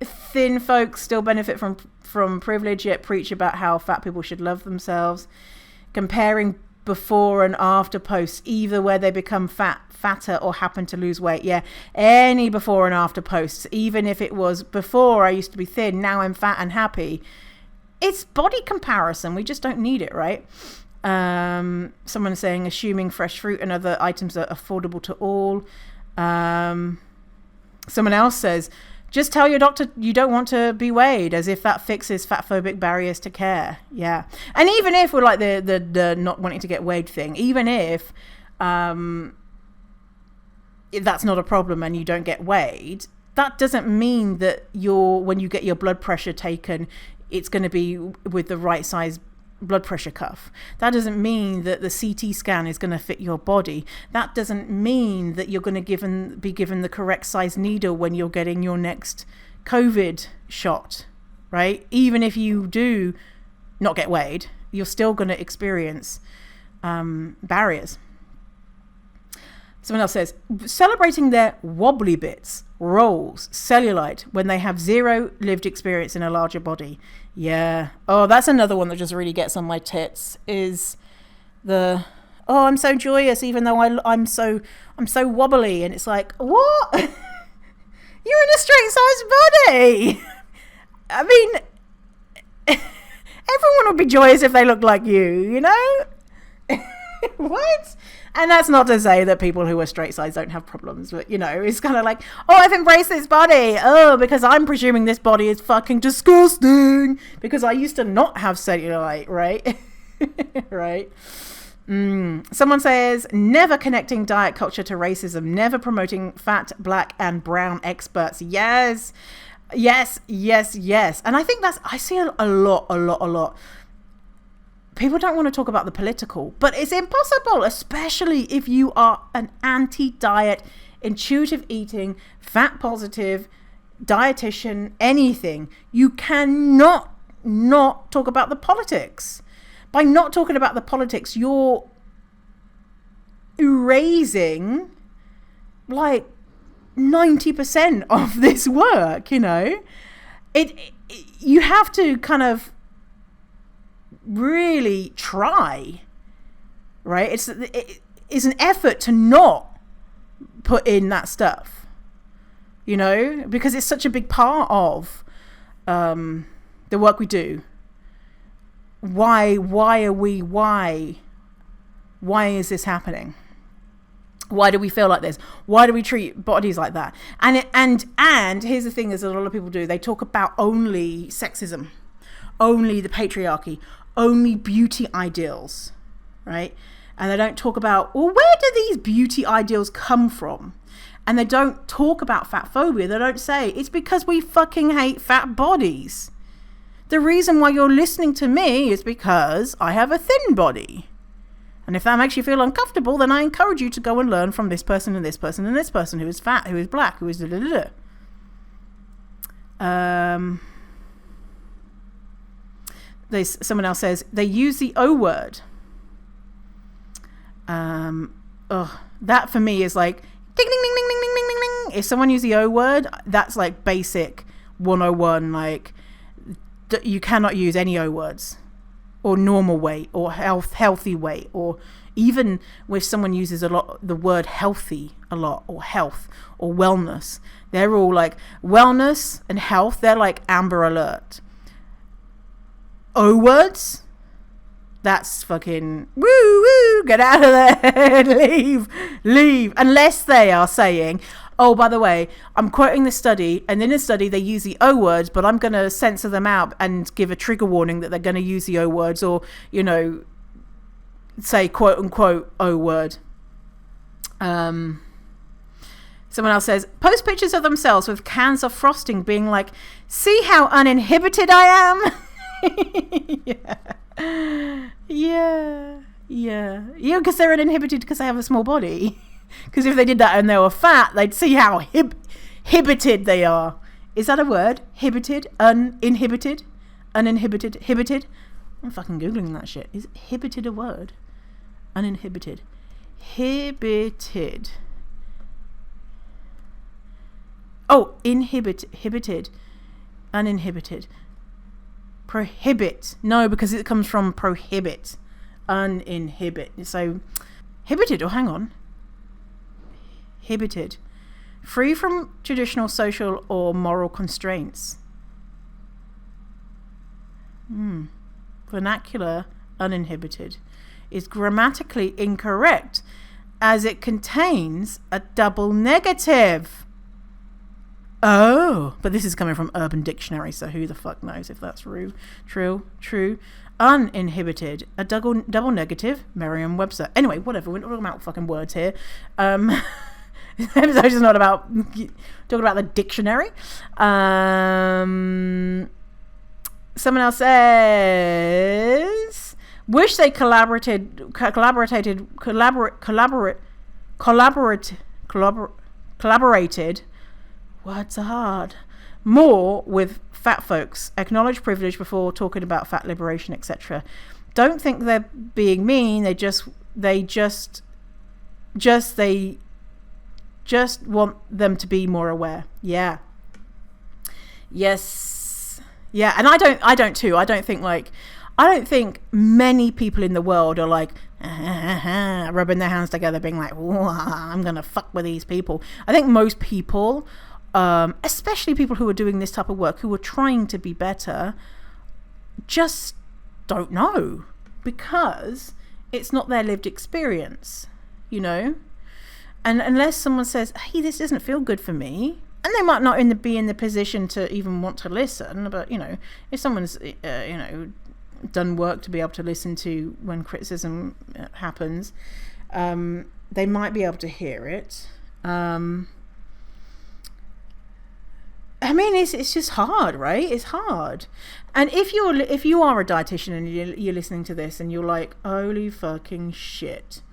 Thin folks still benefit from privilege, yet preach about how fat people should love themselves. Comparing before and after posts, either where they become fatter or happen to lose weight. Yeah, any before and after posts, even if it was before I used to be thin, now I'm fat and happy. It's body comparison. We just don't need it, right? Someone is saying, assuming fresh fruit and other items are affordable to all. Someone else says, just tell your doctor you don't want to be weighed, as if that fixes fat phobic barriers to care. Yeah. And even if we're like the not wanting to get weighed thing, even if that's not a problem and you don't get weighed, that doesn't mean that when you get your blood pressure taken, it's going to be with the right size blood pressure cuff. That doesn't mean that the CT scan is going to fit your body. That doesn't mean that you're going to be given the correct size needle when you're getting your next COVID shot, right? Even if you do not get weighed, you're still going to experience barriers. Someone else says, celebrating their wobbly bits, rolls, cellulite, when they have zero lived experience in a larger body. Yeah. Oh, that's another one that just really gets on my tits, is the oh, I'm so joyous even though I'm so wobbly. And it's like, what? You're in a straight sized body. I mean, everyone would be joyous if they looked like you know? What? And that's not to say that people who are straight sized don't have problems, but it's kind of like, oh, I've embraced this body. Oh, because I'm presuming this body is fucking disgusting because I used to not have cellulite, right? Right. Someone says, never connecting diet culture to racism, never promoting fat, black and brown experts. Yes. And I think I see a lot. People don't want to talk about the political, but it's impossible, especially if you are an anti-diet, intuitive eating, fat positive, dietitian, anything. You cannot not talk about the politics. By not talking about the politics, you're erasing like 90% of this work, you have to kind of really try, right? It's an effort to not put in that stuff, because it's such a big part of the work we do. Why is this happening? Why do we feel like this? Why do we treat bodies like that? And here's the thing: is a lot of people do. They talk about only sexism, only the patriarchy, only beauty ideals, right? And they don't talk about, well, where do these beauty ideals come from? And they don't talk about fat phobia. They don't say it's because we fucking hate fat bodies. The reason why you're listening to me is because I have a thin body. And if that makes you feel uncomfortable, then I encourage you to go and learn from this person and this person and this person who is fat, who is black, who is someone else says they use the O word. That for me is like ding ding ding ding ding ding ding ding. If someone uses the O word, that's like basic 101. Like you cannot use any O words, or normal weight, or healthy weight, or even if someone uses the word healthy a lot, or health, or wellness. They're all like wellness and health. They're like Amber Alert. O words, that's fucking woo, get out of there. leave, unless they are saying, oh, by the way, I'm quoting this study, and in this study they use the O words, but I'm going to censor them out and give a trigger warning that they're going to use the O words, or say quote unquote O word. Someone else says, post pictures of themselves with cans of frosting being like, see how uninhibited I am. Yeah, because they're uninhibited because they have a small body. Because if they did that and they were fat, they'd see how hibited they are. Is that a word? Hibited? Uninhibited? Uninhibited? Hibited? I'm fucking Googling that shit. Is hibited a word? Uninhibited. Hibited. Oh, hibited. Uninhibited. Prohibit. No, because it comes from prohibit. Uninhibit. So, hibited, or hang on. Hibited. Free from traditional social or moral constraints. Vernacular, uninhibited, is grammatically incorrect as it contains a double negative. Oh, but this is coming from Urban Dictionary, so who the fuck knows if that's true. Uninhibited, a double negative, Merriam-Webster. Anyway, whatever, we're not talking about fucking words here. This episode is not about talking about the dictionary. Someone else says, wish they collaborated words are hard, more with fat folks. Acknowledge privilege before talking about fat liberation, etc. Don't think they're being mean. They just want them to be more aware. Yeah. Yes. Yeah. And I don't too. I don't think like, I don't think many people in the world are like rubbing their hands together being like, I'm gonna fuck with these people. I think most people, especially people who are doing this type of work, who are trying to be better, just don't know, because it's not their lived experience, you know. And unless someone says, hey, this doesn't feel good for me, and they might not be in the position to even want to listen, but, you know, if someone's, done work to be able to listen to when criticism happens, they might be able to hear it. I mean, it's just hard, right? It's hard. And if you are a dietitian and you're listening to this and you're like, holy fucking shit,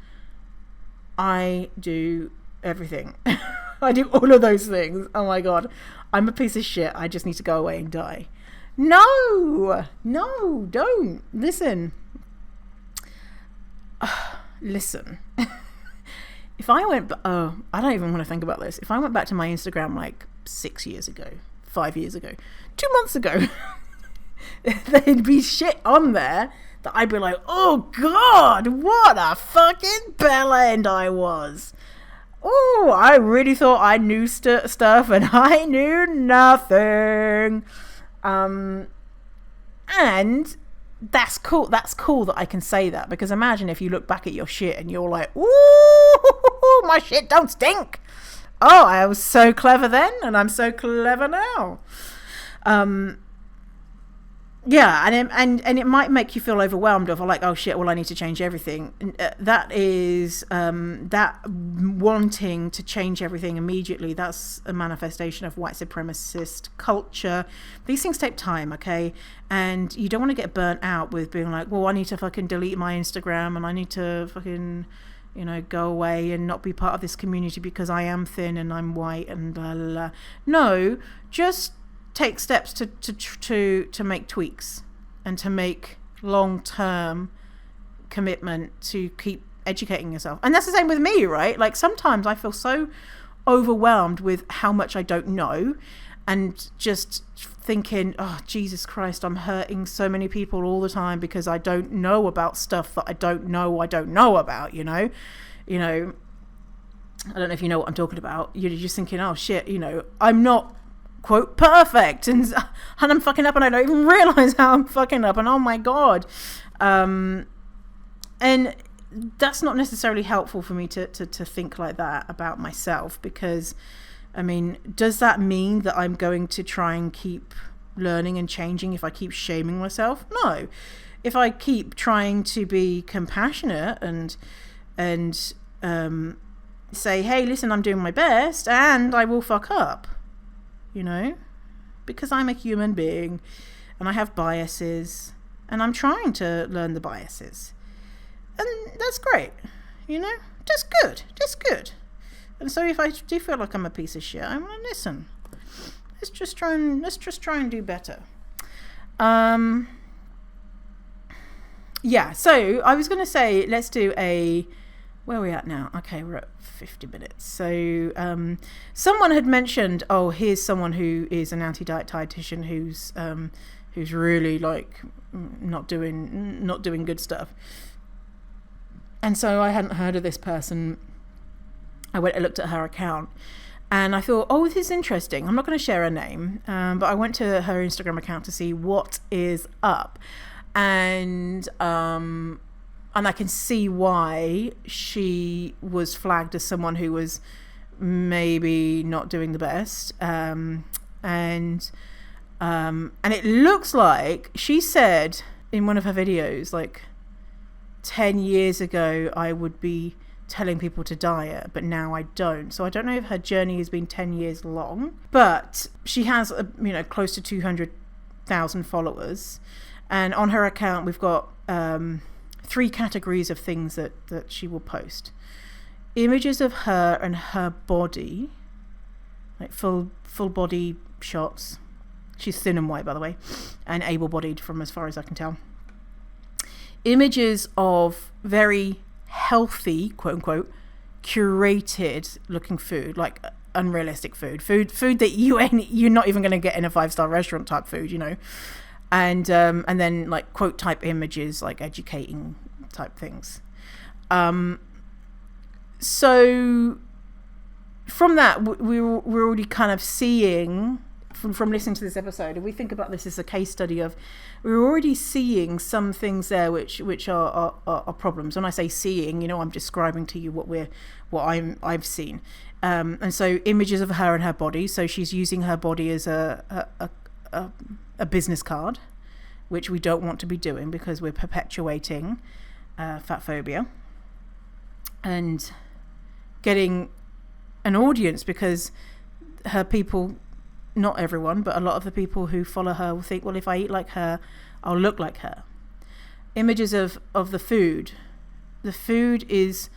I do everything. I do all of those things. Oh my God, I'm a piece of shit. I just need to go away and die. No, don't listen. Listen. If I went, I don't even want to think about this. If I went back to my Instagram like 6 years ago, 5 years ago, 2 months ago, there'd be shit on there that I'd be like, oh God, what a fucking bellend I was. Oh, I really thought I knew stuff and I knew nothing. And that's cool. That's cool that I can say that, because imagine if you look back at your shit and you're like, ooh, my shit don't stink. Oh, I was so clever then, and I'm so clever now. Yeah, and it might make you feel overwhelmed of like, oh shit, well I need to change everything. That is that wanting to change everything immediately. That's a manifestation of white supremacist culture. These things take time, okay? And you don't want to get burnt out with being like, well, I need to fucking delete my Instagram and I need to fucking, you know, go away and not be part of this community because I am thin and I'm white and blah, blah, blah. No, just take steps to make tweaks and to make long-term commitment to keep educating yourself. And that's the same with me, right? Like sometimes I feel so overwhelmed with how much I don't know, and just thinking, oh Jesus Christ, I'm hurting so many people all the time because I don't know about stuff that I don't know about, you know. I don't know if you know what I'm talking about. You're just thinking, oh shit, you know, I'm not quote perfect and I'm fucking up and I don't even realize how I'm fucking up, and oh my God, and that's not necessarily helpful for me to think like that about myself, because I mean, does that mean that I'm going to try and keep learning and changing if I keep shaming myself? No. If I keep trying to be compassionate and say, hey, listen, I'm doing my best and I will fuck up, you know, because I'm a human being and I have biases and I'm trying to learn the biases, and that's great, you know, just good. And so if I do feel like I'm a piece of shit, I'm gonna listen. Let's just try and do better. Yeah, so I was gonna say, let's do where are we at now? Okay, we're at 50 minutes. So someone had mentioned, oh, here's someone who is an anti-diet dietitian who's really like not doing good stuff. And so I hadn't heard of this person. I went and looked at her account and I thought, oh, this is interesting. I'm not going to share her name, but I went to her Instagram account to see what is up. And I can see why she was flagged as someone who was maybe not doing the best. And it looks like she said in one of her videos, like 10 years ago, I would be telling people to diet, but now I don't. So I don't know if her journey has been 10 years long, but she has, close to 200,000 followers. And on her account, we've got 3 categories of things that she will post. Images of her and her body, like full body shots. She's thin and white, by the way, and able-bodied from as far as I can tell. Images of very healthy, quote unquote, curated looking food, like unrealistic food that you're not even going to get in a 5-star restaurant type food, you know. and then like quote type images, like educating type things. So from that, we're already kind of seeing from listening to this episode, and we think about this as a case study of, we're already seeing some things there which are problems. When I say seeing, I'm describing to you what I've seen. And so images of her and her body. So she's using her body as a business card, which we don't want to be doing because we're perpetuating fat phobia and getting an audience, because her people, not everyone, but a lot of the people who follow her will think, well, if I eat like her, I'll look like her. Images of the food. The food is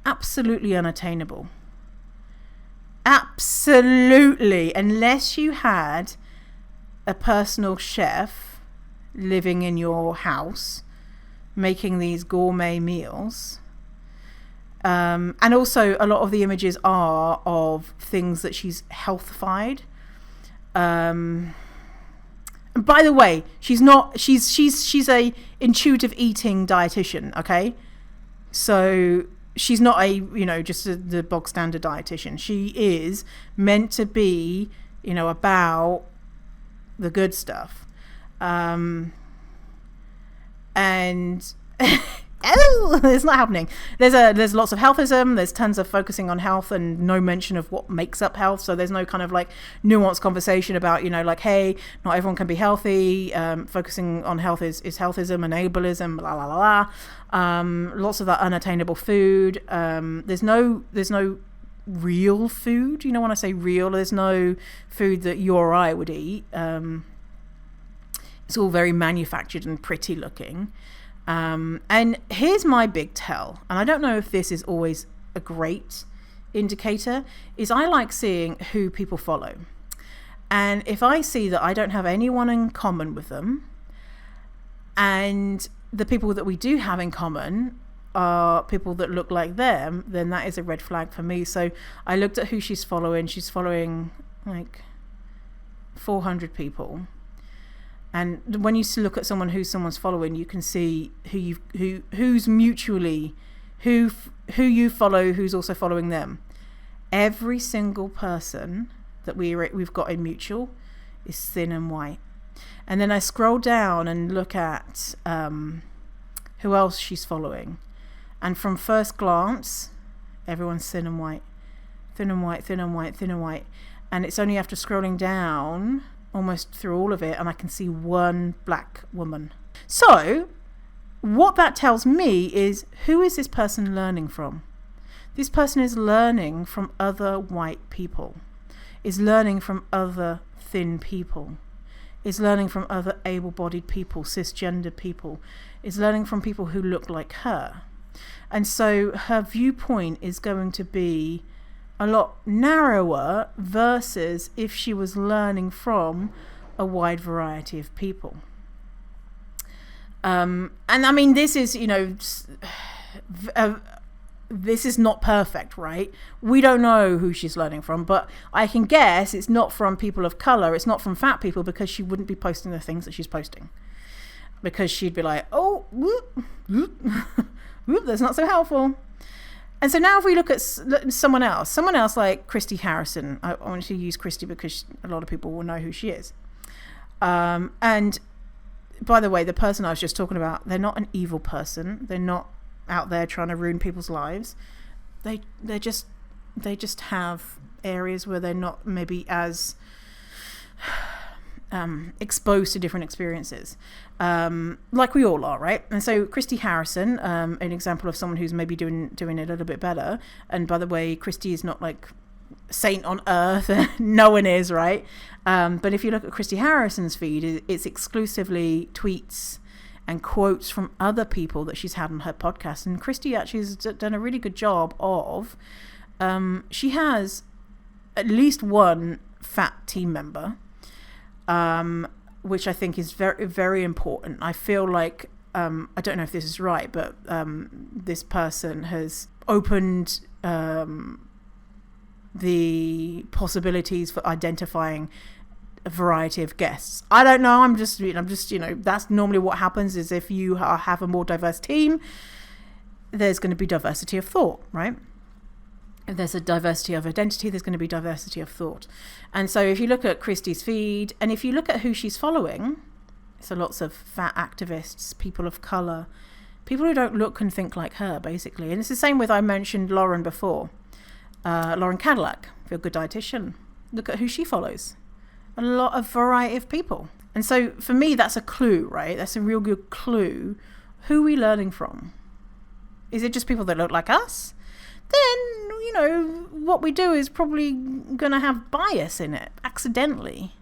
absolutely unattainable. Absolutely. Unless you had a personal chef living in your house making these gourmet meals. And also a lot of the images are of things that she's healthified. And by the way, she's a intuitive eating dietitian, okay? So she's not just the bog standard dietitian. She is meant to be, about the good stuff. And oh, it's not happening. There's lots of healthism. There's tons of focusing on health and no mention of what makes up health. So there's no kind of like nuanced conversation about, like, hey, not everyone can be healthy. Focusing on health is healthism and ableism, la la la la. Lots of that unattainable food. There's no real food. When I say real, there's no food that you or I would eat. It's all very manufactured and pretty looking. And here's my big tell, and I don't know if this is always a great indicator, is I like seeing who people follow. And if I see that I don't have anyone in common with them, and the people that we do have in common are people that look like them, then that is a red flag for me. So I looked at who she's following. She's following like 400 people. And when you look at someone who someone's following, you can see who's mutually, who you follow, who's also following them. Every single person that we've got in mutual is thin and white. And then I scroll down and look at who else she's following. And from first glance, everyone's thin and white. Thin and white, thin and white, thin and white. And it's only after scrolling down almost through all of it and I can see one black woman. So what that tells me is, who is this person learning from? This person is learning from other white people, is learning from other thin people, is learning from other able-bodied people, cisgender people, is learning from people who look like her. And so her viewpoint is going to be a lot narrower versus if she was learning from a wide variety of people. And I mean, this is, this is not perfect, right? We don't know who she's learning from, but I can guess it's not from people of color. It's not from fat people, because she wouldn't be posting the things that she's posting, because she'd be like, oh, whoop, whoop, whoop, that's not so helpful. And so now if we look at someone else like Christy Harrison, I want to use Christy because a lot of people will know who she is. And by the way, the person I was just talking about, they're not an evil person. They're not out there trying to ruin people's lives. They just have areas where they're not maybe as exposed to different experiences, like we all are, right? And so Christy Harrison, an example of someone who's maybe doing a little bit better. And by the way, Christy is not like saint on earth. No one is, right? But if you look at Christy Harrison's feed, it's exclusively tweets and quotes from other people that she's had on her podcast. And Christy actually has done a really good job of, she has at least one fat team member, which I think is very, very important. I feel like, I don't know if this is right, but this person has opened the possibilities for identifying a variety of guests. I don't know. I'm just, that's normally what happens is if you have a more diverse team, there's going to be diversity of thought, right? If there's a diversity of identity, there's going to be diversity of thought. And so if you look at Christie's feed and if you look at who she's following, so lots of fat activists, people of color, people who don't look and think like her, basically. And it's the same with, I mentioned Lauren before, Lauren Cadillac, Feel Good Dietitian. Look at who she follows. A lot of variety of people. And so for me, that's a clue, right? That's a real good clue. Who are we learning from? Is it just people that look like us? Then, what we do is probably going to have bias in it, accidentally.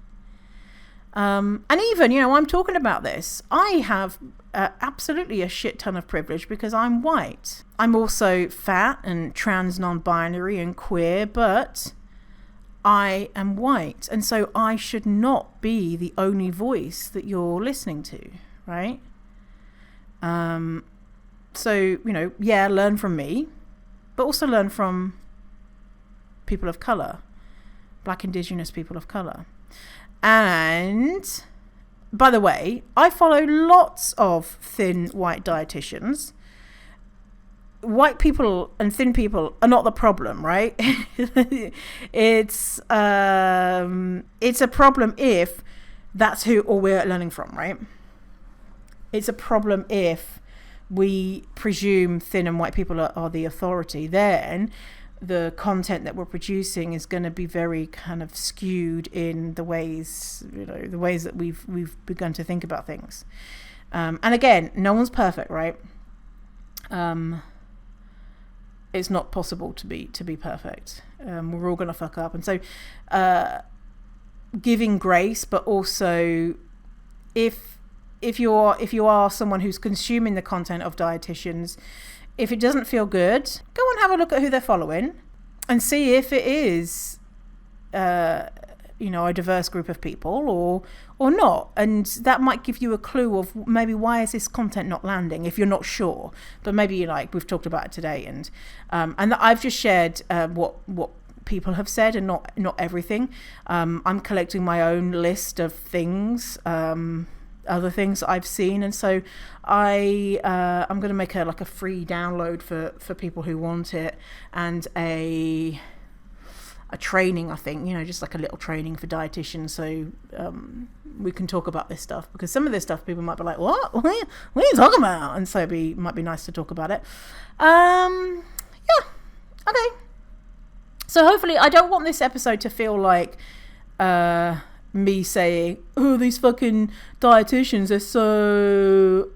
And even, I'm talking about this. I have absolutely a shit ton of privilege because I'm white. I'm also fat and trans non-binary and queer, but I am white. And so I should not be the only voice that you're listening to, right? So, learn from me, but also learn from people of color, Black, Indigenous people of color. And by the way, I follow lots of thin white dietitians. White people and thin people are not the problem, right? It's a problem if that's who all we're learning from, right? It's a problem if we presume thin and white people are the authority. Then the content that we're producing is going to be very kind of skewed in the ways that we've begun to think about things. And again, no one's perfect, right? It's not possible to be perfect. We're all going to fuck up. And so giving grace, but also if you are someone who's consuming the content of dietitians, if it doesn't feel good, go and have a look at who they're following and see if it is a diverse group of people or not. And that might give you a clue of maybe why is this content not landing if you're not sure. But maybe we've talked about it today, and I've just shared what people have said and not everything. I'm collecting my own list of things, other things I've seen, and so I'm going to make a free download for people who want it, and a training, I think, just like a little training for dietitians, so we can talk about this stuff, because some of this stuff people might be like, what are you talking about? And so it might be nice to talk about it. Okay, so hopefully I don't want this episode to feel like me saying, oh, these fucking dietitians are so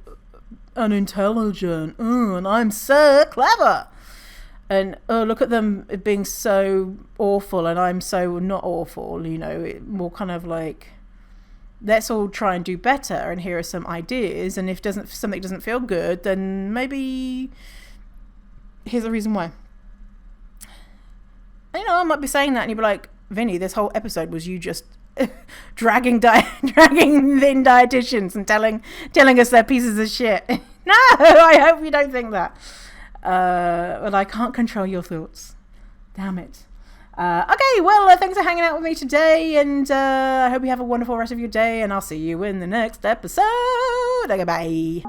unintelligent, and I'm so clever, and oh, look at them being so awful and I'm so not awful. More kind of like, let's all try and do better, and here are some ideas, and if something doesn't feel good, then maybe here's the reason why. I might be saying that and you'd be like, Vinny, this whole episode was you just dragging thin dietitians and telling us they're pieces of shit. No, I hope you don't think that. But I can't control your thoughts. Damn it. Okay, well, thanks for hanging out with me today, and I hope you have a wonderful rest of your day, and I'll see you in the next episode. Okay, bye.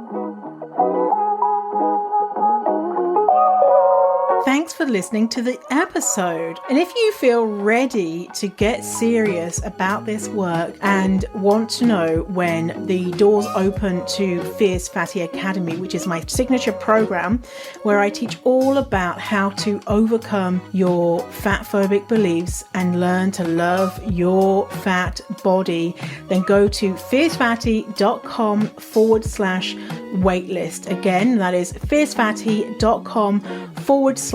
Thanks for listening to the episode. And if you feel ready to get serious about this work and want to know when the doors open to Fierce Fatty Academy, which is my signature program where I teach all about how to overcome your fat phobic beliefs and learn to love your fat body, then go to fiercefatty.com/waitlist. Again, that is fiercefatty.com/waitlist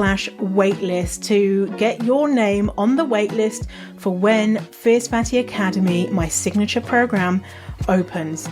to get your name on the waitlist for when Fierce Fatty Academy, my signature program, opens.